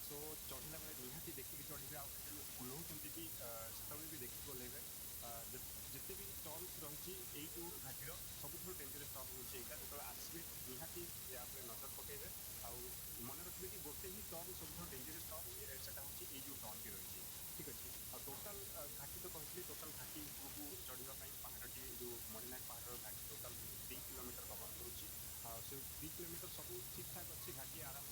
सो चढ़ला बेले निहाती देखिक चढ़े ओह्लाउंट भी से भी देखिक ओह्लैबे जिते भी टर्न्स रही जो घाटीर सबुठ डेंजरस टर्न हूँ यहाँ जो आसवे निहाती यहाँ नजर पकेबे मन रखिए कि गोटे ही टर्न सब डेंजरस टर्न से हूँ जो टर्न टी रही ठीक अच्छे टोटाल घाटी तो कहती टोटाल घाटी उपरकू चढ़ाई पहाड़ी जो मणिनाग पहाड़ घाटी टोटाल 3 किलोमीटर कवर करुच्ची से 3 किलोमीटर सब ठीक ठाक अच्छी घाटी आराम